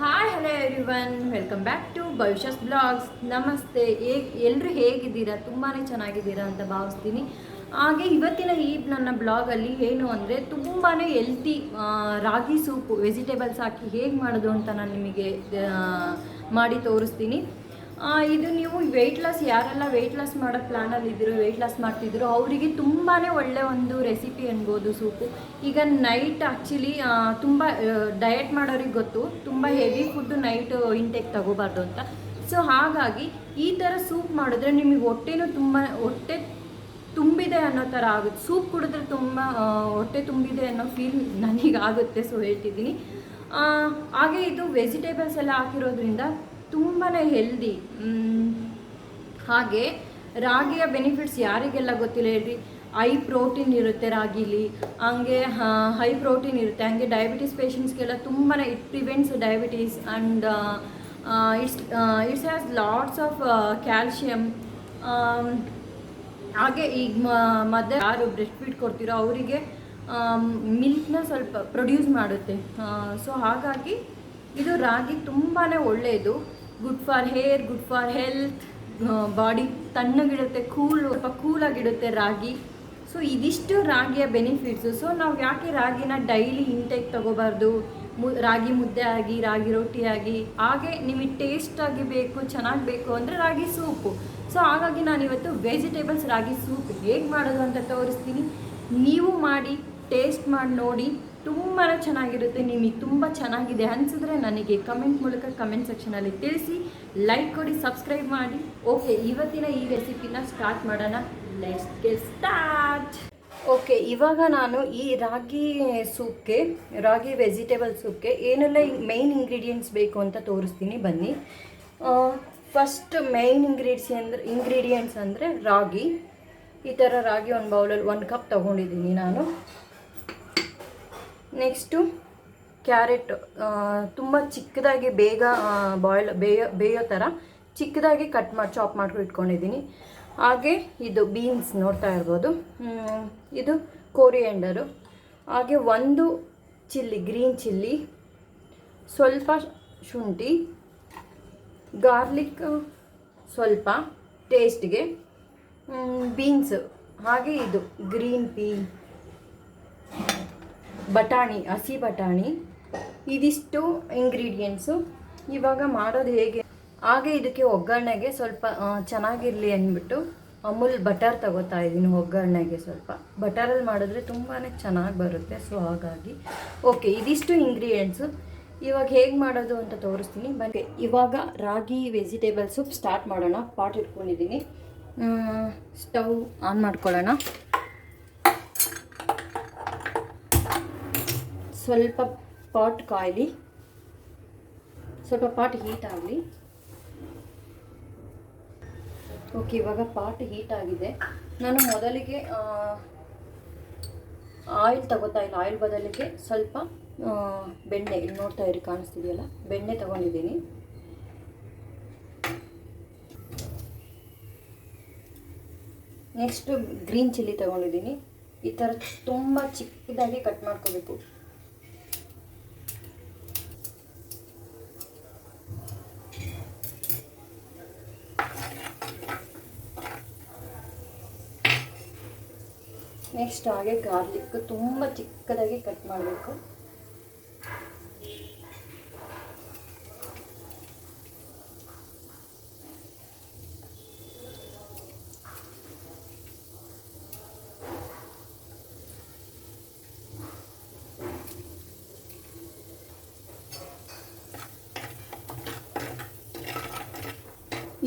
Hi hello everyone, welcome back to Bhavishya's blogs. ನಮಸ್ತೆ. ಎಲ್ಲರೂ ಹೇಗಿದ್ದೀರಾ? ತುಂಬಾ ಚೆನ್ನಾಗಿದ್ದೀರಾ ಅಂತ ಭಾವಿಸ್ತೀನಿ. ಹಾಗೆ ಇವತ್ತಿನ ಈ ನನ್ನ ಬ್ಲಾಗಲ್ಲಿ ಏನು ಅಂದರೆ ತುಂಬಾ ಹೆಲ್ತಿ ರಾಗಿ ಸೂಪು ವೆಜಿಟೇಬಲ್ಸ್ ಹಾಕಿ ಹೇಗೆ ಮಾಡೋದು ಅಂತ ನಾನು ನಿಮಗೆ ಮಾಡಿ ತೋರಿಸ್ತೀನಿ. ಇದು ನೀವು ವೆಯ್ಟ್ ಲಾಸ್, ಯಾರೆಲ್ಲ ವೆಯ್ಟ್ ಲಾಸ್ ಮಾಡೋ ಪ್ಲ್ಯಾನಲ್ಲಿ ಇದ್ದೀರೋ, ವೆಯ್ಟ್ ಲಾಸ್ ಮಾಡ್ತಿದ್ರು ಅವರಿಗೆ ತುಂಬಾ ಒಳ್ಳೆಯ ಒಂದು ರೆಸಿಪಿ ಅನ್ಬೋದು ಸೂಪು. ಈಗ ನೈಟ್ ಆ್ಯಕ್ಚುಲಿ ತುಂಬ ಡಯಟ್ ಮಾಡೋರಿಗೆ ಗೊತ್ತು, ತುಂಬ ಹೆವಿ ಫುಡ್ಡು ನೈಟ್ ಇಂಟೇಕ್ ತಗೋಬಾರ್ದು ಅಂತ. ಸೊ ಹಾಗಾಗಿ ಈ ಥರ ಸೂಪ್ ಮಾಡಿದ್ರೆ ನಿಮಗೆ ಹೊಟ್ಟೆ ತುಂಬಿದೆ ಅನ್ನೋ ಥರ ಆಗುತ್ತೆ. ಸೂಪ್ ಕುಡಿದ್ರೆ ತುಂಬ ಹೊಟ್ಟೆ ತುಂಬಿದೆ ಅನ್ನೋ ಫೀಲ್ ನನಗಾಗುತ್ತೆ. ಸೊ ಹೇಳ್ತಿದ್ದೀನಿ. ಹಾಗೆ ಇದು ವೆಜಿಟೇಬಲ್ಸ್ ಎಲ್ಲ ಹಾಕಿರೋದ್ರಿಂದ ತುಂಬಾ ಹೆಲ್ದಿ. ಹಾಗೆ ರಾಗಿಯ ಬೆನಿಫಿಟ್ಸ್ ಯಾರಿಗೆಲ್ಲ ಗೊತ್ತಿಲ್ಲ ಹೇಳ್ರಿ. ಹೈ ಪ್ರೋಟೀನ್ ಇರುತ್ತೆ ರಾಗಿಲಿ, ಹಂಗೆ ಹೈ ಪ್ರೋಟೀನ್ ಇರುತ್ತೆ. ಹಂಗೆ ಡಯಾಬಿಟೀಸ್ ಪೇಷಂಟ್ಸ್ಗೆಲ್ಲ ತುಂಬಾ it prevents diabetes and it's has lots of calcium. ಹಾಗೆ ಈಗ ಮದರ್ ಯಾರು ಬ್ರೆಸ್ಟ್ ಫೀಡ್ ಕೊಡ್ತಿರೋ ಅವರಿಗೆ ಮಿಲ್ಕ್ನ ಸ್ವಲ್ಪ ಪ್ರೊಡ್ಯೂಸ್ ಮಾಡುತ್ತೆ. ಸೊ ಹಾಗಾಗಿ ಇದು ರಾಗಿ ತುಂಬಾ ಒಳ್ಳೆಯದು. Good for hair, good for health, body ತಣ್ಣಗಿಡುತ್ತೆ, ಸ್ವಲ್ಪ ಕೂಲಾಗಿಡುತ್ತೆ ರಾಗಿ. ಸೊ ಇದಿಷ್ಟು ರಾಗಿಯ ಬೆನಿಫಿಟ್ಸು. ಸೊ ನಾವು ಯಾಕೆ ರಾಗಿನ ಡೈಲಿ ಇಂಟೇಕ್ ತಗೋಬಾರ್ದು? ರಾಗಿ ಮುದ್ದೆ ಆಗಿ, ರಾಗಿ ರೊಟ್ಟಿ ಆಗಿ, ಹಾಗೆ ನಿಮಗೆ ಟೇಸ್ಟಾಗಿ ಬೇಕು, ಚೆನ್ನಾಗಿ ಬೇಕು ಅಂದರೆ ರಾಗಿ ಸೂಪು. ಸೊ ಹಾಗಾಗಿ ನಾನಿವತ್ತು ವೆಜಿಟೇಬಲ್ಸ್ ರಾಗಿ ಸೂಪ್ ಹೇಗೆ ಮಾಡೋದು ಅಂತ ತೋರಿಸ್ತೀನಿ. ನೀವು ಮಾಡಿ ಟೇಸ್ಟ್ ಮಾಡಿ ನೋಡಿ, ತುಂಬಾ ಚೆನ್ನಾಗಿರುತ್ತೆ. ನಿಮಗೆ ತುಂಬ ಚೆನ್ನಾಗಿದೆ ಅನಿಸಿದ್ರೆ ನನಗೆ ಕಮೆಂಟ್ ಮೂಲಕ ಕಮೆಂಟ್ ಸೆಕ್ಷನಲ್ಲಿ ತಿಳಿಸಿ, ಲೈಕ್ ಕೊಡಿ, ಸಬ್ಸ್ಕ್ರೈಬ್ ಮಾಡಿ. ಓಕೆ, ಇವತ್ತಿನ ಈ ರೆಸಿಪಿನ ಸ್ಟಾರ್ಟ್ ಮಾಡೋಣ. Let's get start. ಓಕೆ, ಇವಾಗ ನಾನು ಈ ರಾಗಿ ಸೂಪ್ಗೆ, ರಾಗಿ ವೆಜಿಟೇಬಲ್ ಸೂಪ್ಗೆ ಏನೆಲ್ಲ ಮೇಯ್ನ್ ಇಂಗ್ರೀಡಿಯೆಂಟ್ಸ್ ಬೇಕು ಅಂತ ತೋರಿಸ್ತೀನಿ, ಬನ್ನಿ. ಫಸ್ಟ್ ಮೇಯ್ನ್ ಇಂಗ್ರೀಡಿಯೆಂಟ್ಸ್ ಅಂದರೆ ರಾಗಿ. ಈ ಥರ ರಾಗಿ ಒಂದು ಬೌಲಲ್ಲಿ 1 ಕಪ್ ತೊಗೊಂಡಿದ್ದೀನಿ ನಾನು. ನೆಕ್ಸ್ಟು ಕ್ಯಾರೆಟ್, ತುಂಬ ಚಿಕ್ಕದಾಗಿ ಬೇಗ ಬೇಯೋ ಥರ ಚಿಕ್ಕದಾಗಿ ಚಾಪ್ ಮಾಡ್ಕೊಂಡು ಇಟ್ಕೊಂಡಿದ್ದೀನಿ. ಹಾಗೆ ಇದು ಬೀನ್ಸ್ ನೋಡ್ತಾ ಇರ್ಬೋದು, ಇದು ಕೋರಿಯಂಡರು. ಹಾಗೆ ಒಂದು ಗ್ರೀನ್ ಚಿಲ್ಲಿ, ಸ್ವಲ್ಪ ಶುಂಠಿ, ಗಾರ್ಲಿಕ್ ಸ್ವಲ್ಪ ಟೇಸ್ಟ್ಗೆ, ಬೀನ್ಸ್, ಹಾಗೆ ಇದು ಗ್ರೀನ್ ಪೀ, ಬಟಾಣಿ, ಹಸಿ ಬಟಾಣಿ. ಇದಿಷ್ಟು ಇಂಗ್ರೀಡಿಯೆಂಟ್ಸು. ಇವಾಗ ಮಾಡೋದು ಹೇಗೆ? ಹಾಗೆ ಇದಕ್ಕೆ ಒಗ್ಗರಣೆಗೆ ಸ್ವಲ್ಪ ಚೆನ್ನಾಗಿರಲಿ ಅಂದ್ಬಿಟ್ಟು ಅಮೂಲ್ ಬಟರ್ ತಗೋತಾ ಇದ್ದೀನಿ. ಒಗ್ಗರಣೆಗೆ ಸ್ವಲ್ಪ ಬಟರಲ್ಲಿ ಮಾಡಿದ್ರೆ ತುಂಬಾ ಚೆನ್ನಾಗಿ ಬರುತ್ತೆ. ಸೊ ಹಾಗಾಗಿ ಓಕೆ, ಇದಿಷ್ಟು ಇಂಗ್ರೀಡಿಯೆಂಟ್ಸು. ಇವಾಗ ಹೇಗೆ ಮಾಡೋದು ಅಂತ ತೋರಿಸ್ತೀನಿ ಬನ್ನಿ. ಇವಾಗ ರಾಗಿ ವೆಜಿಟೇಬಲ್ ಸೂಪ್ ಸ್ಟಾರ್ಟ್ ಮಾಡೋಣ. ಪಾಟ್ ಇಟ್ಕೊಂಡಿದ್ದೀನಿ, ಸ್ಟವ್ ಆನ್ ಮಾಡ್ಕೊಳ್ಳೋಣ. ಸ್ವಲ್ಪ ಪಾಟ್ ಕಾಯಲಿ, ಸ್ವಲ್ಪ ಪಾಟ್ ಹೀಟ್ ಆಗಲಿ. ಓಕೆ, ಇವಾಗ ಪಾಟ್ ಹೀಟ್ ಆಗಿದೆ. ನಾನು ಮೊದಲಿಗೆ ಆಯಿಲ್ ತಗೋತಾ ಇಲ್ಲ, ಆಯಿಲ್ ಬದಲಿಗೆ ಸ್ವಲ್ಪ ಬೆಣ್ಣೆ, ಇಲ್ಲಿ ನೋಡ್ತಾ ಇರಿ, ಕಾಣಿಸ್ತಿದೆಯಲ್ಲ, ಬೆಣ್ಣೆ ತಗೊಂಡಿದ್ದೀನಿ. ನೆಕ್ಸ್ಟು ಗ್ರೀನ್ ಚಿಲ್ಲಿ ತಗೊಂಡಿದ್ದೀನಿ. ಈ ಥರ ತುಂಬ ಚಿಕ್ಕದಾಗಿ ಕಟ್ ಮಾಡ್ಕೋಬೇಕು. ನೆಕ್ಸ್ಟ್ ಹಾಗೆ ಗಾರ್ಲಿಕ್ ತುಂಬ ಚಿಕ್ಕದಾಗಿ ಕಟ್ ಮಾಡಬೇಕು.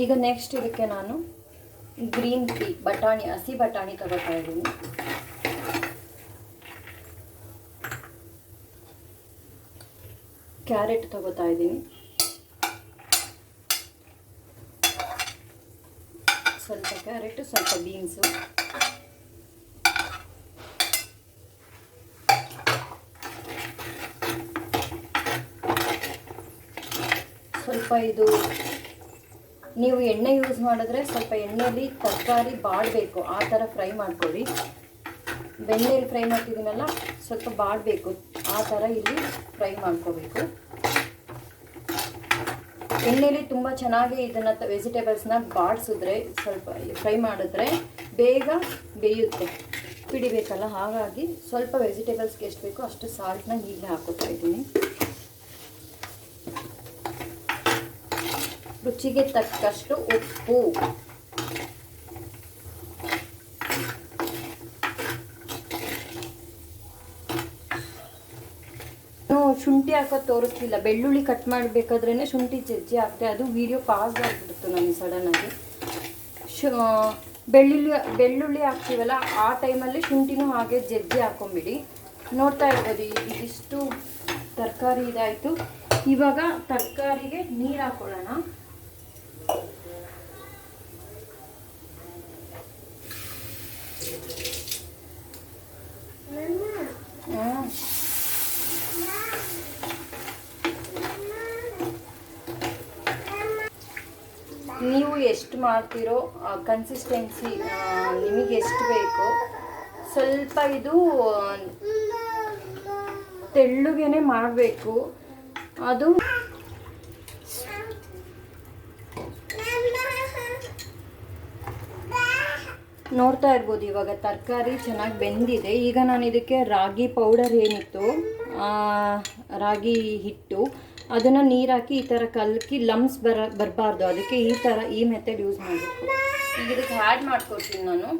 ಈಗ ನೆಕ್ಸ್ಟ್ ಇದಕ್ಕೆ ನಾನು ಗ್ರೀನ್ ಪೀ, ಬಟಾಣಿ, ಹಸಿ ಬಟಾಣಿ ತಗೋತಾ ಇದ್ದೀನಿ. ಕ್ಯಾರೆಟ್ ತಗೋತಾ ಇದ್ದೀನಿ, ಸ್ವಲ್ಪ ಕ್ಯಾರೆಟ್, ಸ್ವಲ್ಪ ಬೀನ್ಸು, ಸ್ವಲ್ಪ ಇದು ನೀವು ಎಣ್ಣೆ ಯೂಸ್ ಮಾಡಿದ್ರೆ ಸ್ವಲ್ಪ ಎಣ್ಣೆಯಲ್ಲಿ ತರಕಾರಿ ಬಾಡಬೇಕು, ಆ ಥರ ಫ್ರೈ ಮಾಡ್ಕೊಳ್ಳಿ. ಬೆಣ್ಣೆಯಲ್ಲಿ ಫ್ರೈ ಮಾಡ್ತಿದ್ದೀನಲ್ಲ, ಸ್ವಲ್ಪ ಬಾಡಬೇಕು, ಆ ಥರ ಇಲ್ಲಿ ಫ್ರೈ ಮಾಡ್ಕೋಬೇಕು. ಎಣ್ಣೆಲಿ ತುಂಬ ಚೆನ್ನಾಗಿ ಇದನ್ನು ವೆಜಿಟೇಬಲ್ಸ್ನ ಬಾಡಿಸಿದ್ರೆ ಸ್ವಲ್ಪ ಫ್ರೈ ಮಾಡಿದ್ರೆ ಬೇಗ ಬೇಯುತ್ತೆ, ಹಿಡಿಬೇಕಲ್ಲ. ಹಾಗಾಗಿ ಸ್ವಲ್ಪ ವೆಜಿಟೇಬಲ್ಸ್ಗೆ ಎಷ್ಟು ಬೇಕೋ ಅಷ್ಟು ಸಾಲ್ಟ್ನ ಈಗಲೇ ಹಾಕೋತಾ ಇದ್ದೀನಿ. ರುಚಿಗೆ ತಕ್ಕಷ್ಟು ಉಪ್ಪು, ಶುಂಠಿ ಹಾಕೋದು ತೋರಿಸ್ಲಿಲ್ಲ. ಬೆಳ್ಳುಳ್ಳಿ ಕಟ್ ಮಾಡಬೇಕಾದ್ರೇ ಶುಂಠಿ ಜಜ್ಜಿ ಹಾಕ್ತೆ, ಅದು ವಿಡಿಯೋ ಪಾಸ್ ಆಗಿಬಿಡ್ತು ನನಗೆ ಸಡನ್ನಾಗಿ. ಬೆಳ್ಳುಳ್ಳಿ ಹಾಕ್ತೀವಲ್ಲ ಆ ಟೈಮಲ್ಲಿ ಶುಂಠಿನೂ ಹಾಗೆ ಜಜ್ಜಿ ಹಾಕೊಂಬಿಡಿ. ನೋಡ್ತಾ ಇರ್ಬೋದು ಇದಿಷ್ಟು ತರಕಾರಿ ಇದಾಯಿತು. ಇವಾಗ ತರಕಾರಿಗೆ ನೀರು ಹಾಕೊಳ್ಳೋಣ. ನೀವು ಎಷ್ಟು ಮಾಡ್ತೀರೋ ಕನ್ಸಿಸ್ಟೆನ್ಸಿ ನಿಮಗೆ ಎಷ್ಟು ಬೇಕೋ, ಸ್ವಲ್ಪ ಇದು ತೆಳ್ಳಗೇನೆ ಮಾಡಬೇಕು. ಅದು ನೋಡ್ತಾ ಇರ್ಬೋದು ಇವಾಗ ತರಕಾರಿ ಚೆನ್ನಾಗಿ ಬೆಂದಿದೆ. ಈಗ ನಾನು ಇದಕ್ಕೆ ರಾಗಿ ಪೌಡರ್ ಏನಿತ್ತು, ರಾಗಿ ಹಿಟ್ಟು, ಅದನ್ನು ನೀರು ಹಾಕಿ ಈ ಥರ ಕಲಕಿ ಲಮ್ಸ್ ಬರಬಾರ್ದು, ಅದಕ್ಕೆ ಈ ಮೆಥಡ್ ಯೂಸ್ ಮಾಡಬೇಕು. ಈಗ ಇದಕ್ಕೆ ಆ್ಯಡ್ ಮಾಡ್ಕೊಡ್ತೀನಿ ನಾನು.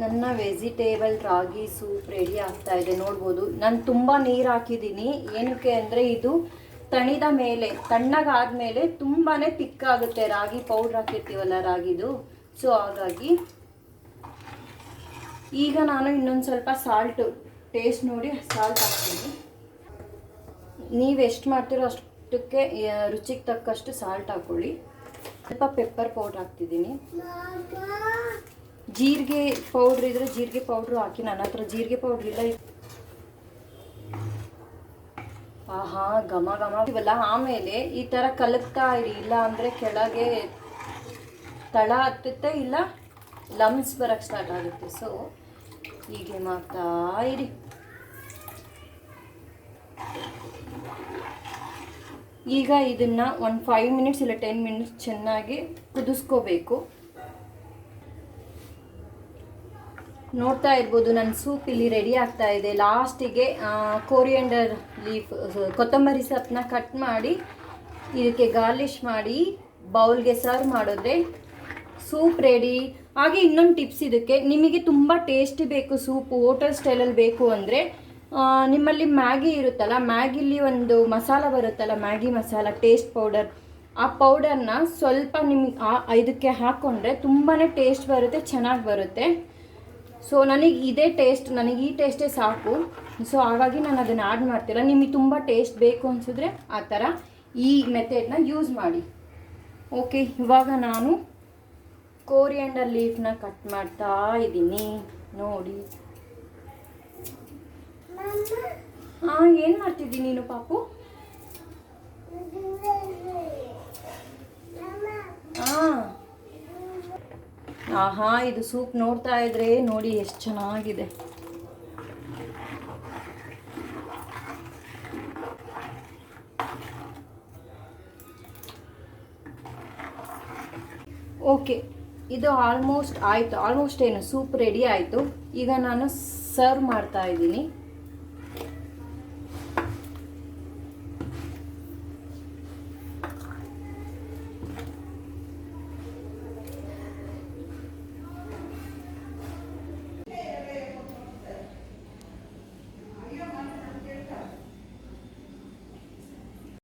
ನನ್ನ ವೆಜಿಟೇಬಲ್ ರಾಗಿ ಸೂಪ್ ರೆಡಿ ಆಗ್ತಾ ಇದೆ, ನೋಡ್ಬೋದು. ನಾನು ತುಂಬ ನೀರು ಹಾಕಿದ್ದೀನಿ. ಏನಕ್ಕೆ ಅಂದರೆ ಇದು ತಣಿದ ಮೇಲೆ, ತಣ್ಣಗಾದ್ಮೇಲೆ ತುಂಬಾ ತಿಕ್ಕಾಗುತ್ತೆ, ರಾಗಿ ಪೌಡ್ರ್ ಹಾಕಿರ್ತೀವಲ್ಲ ರಾಗಿದು. ಸೊ ಹಾಗಾಗಿ ಈಗ ನಾನು ಇನ್ನೊಂದು ಸ್ವಲ್ಪ ಸಾಲ್ಟು ಟೇಸ್ಟ್ ನೋಡಿ ಸಾಲ್ಟ್ ಹಾಕ್ತೀನಿ. ನೀವು ಎಷ್ಟು ಮಾಡ್ತೀರೋ ಅಷ್ಟಕ್ಕೆ ರುಚಿಗೆ ತಕ್ಕಷ್ಟು ಸಾಲ್ಟ್ ಹಾಕ್ಕೊಳ್ಳಿ. ಸ್ವಲ್ಪ ಪೆಪ್ಪರ್ ಪೌಡ್ರ್ ಹಾಕ್ತಿದ್ದೀನಿ. ಜೀರಿಗೆ ಪೌಡ್ರ್ ಇದ್ರೆ ಜೀರಿಗೆ ಪೌಡ್ರು ಹಾಕಿ, ನನ್ನ ಹತ್ರ ಜೀರಿಗೆ ಪೌಡ್ರ್ ಇಲ್ಲ. ಆಹಾ ಘಮ ಇವಲ್ಲ. ಆಮೇಲೆ ಈ ಥರ ಕಲಕ್ತಾ ಇರಿ, ಇಲ್ಲ ಅಂದರೆ ಕೆಳಗೆ ತಳ ಹತ್ತುತ್ತೆ, ಇಲ್ಲ ಲಮ್ಸ್ ಬರೋಕ್ಕೆ ಸ್ಟಾರ್ಟ್ ಆಗುತ್ತೆ. ಸೊ ಹೀಗೆ ಮಾಡ್ತಾ ಇರಿ. ಈಗ ಇದನ್ನು ಒಂದು 5 ಮಿನಿಟ್ಸ್ ಇಲ್ಲ 10 ಮಿನಿಟ್ಸ್ ಚೆನ್ನಾಗಿ ಕುದಿಸ್ಕೋಬೇಕು. ನೋಡ್ತಾ ಇರ್ಬೋದು ನನ್ನ ಸೂಪ್ ಇಲ್ಲಿ ರೆಡಿ ಆಗ್ತಾ ಇದೆ. ಲಾಸ್ಟಿಗೆ ಕೋರಿಯಂಡರ್ ಲೀಫ್, ಕೊತ್ತಂಬರಿ ಸೊಪ್ಪನ್ನ ಕಟ್ ಮಾಡಿ ಇದಕ್ಕೆ ಗಾರ್ಲಿಶ್ ಮಾಡಿ ಬೌಲ್ಗೆ ಸರ್ವ್ ಮಾಡಿದ್ರೆ ಸೂಪ್ ರೆಡಿ. ಹಾಗೆ ಇನ್ನೊಂದು ಟಿಪ್ಸ್ ಇದಕ್ಕೆ, ನಿಮಗೆ ತುಂಬ ಟೇಸ್ಟಿ ಬೇಕು ಸೂಪು, ಹೋಟೆಲ್ ಸ್ಟೈಲಲ್ಲಿ ಬೇಕು ಅಂದರೆ ನಿಮ್ಮಲ್ಲಿ ಮ್ಯಾಗಿ ಇರುತ್ತಲ್ಲ, ಮ್ಯಾಗಿಲಿ ಒಂದು ಮಸಾಲ ಬರುತ್ತಲ್ಲ, ಮ್ಯಾಗಿ ಮಸಾಲ ಟೇಸ್ಟ್ ಪೌಡರ್, ಆ ಪೌಡರ್ನ ಸ್ವಲ್ಪ ನಿಮಗೆ ಇದಕ್ಕೆ ಹಾಕ್ಕೊಂಡ್ರೆ ತುಂಬಾ ಟೇಸ್ಟ್ ಬರುತ್ತೆ, ಚೆನ್ನಾಗಿ ಬರುತ್ತೆ. ಸೊ ನನಗೆ ಇದೇ ಟೇಸ್ಟ್, ನನಗೆ ಈ ಟೇಸ್ಟೇ ಸಾಕು. ಸೊ ಹಾಗಾಗಿ ನಾನು ಅದನ್ನು ಆ್ಯಡ್ ಮಾಡ್ತಿಲ್ಲ. ನಿಮಗೆ ತುಂಬ ಟೇಸ್ಟ್ ಬೇಕು ಅನಿಸಿದ್ರೆ ಆ ಥರ ಈ ಮೆಥಡ್ನ ಯೂಸ್ ಮಾಡಿ. ಓಕೆ, ಇವಾಗ ನಾನು ಕೋರಿಯಂಡರ್ ಲೀಫ್ನ ಕಟ್ ಮಾಡ್ತಾ ಇದ್ದೀನಿ ನೋಡಿ. ಏನು ಮಾಡ್ತಿದ್ದೀನಿ ನೀನು ಪಾಪು? ಆಹಾ, ಇದು ಸೂಪ್ ನೋಡ್ತಾ ಇದ್ರೆ ನೋಡಿ ಎಷ್ಟು ಚೆನ್ನಾಗಿದೆ. ಓಕೆ, ಇದು ಆಲ್ಮೋಸ್ಟ್ ಆಯಿತು. ಆಲ್ಮೋಸ್ಟ್ ಏನು ಸೂಪ್ ರೆಡಿ ಆಯಿತು. ಈಗ ನಾನು ಸರ್ವ್ ಮಾಡ್ತಾ ಇದ್ದೀನಿ.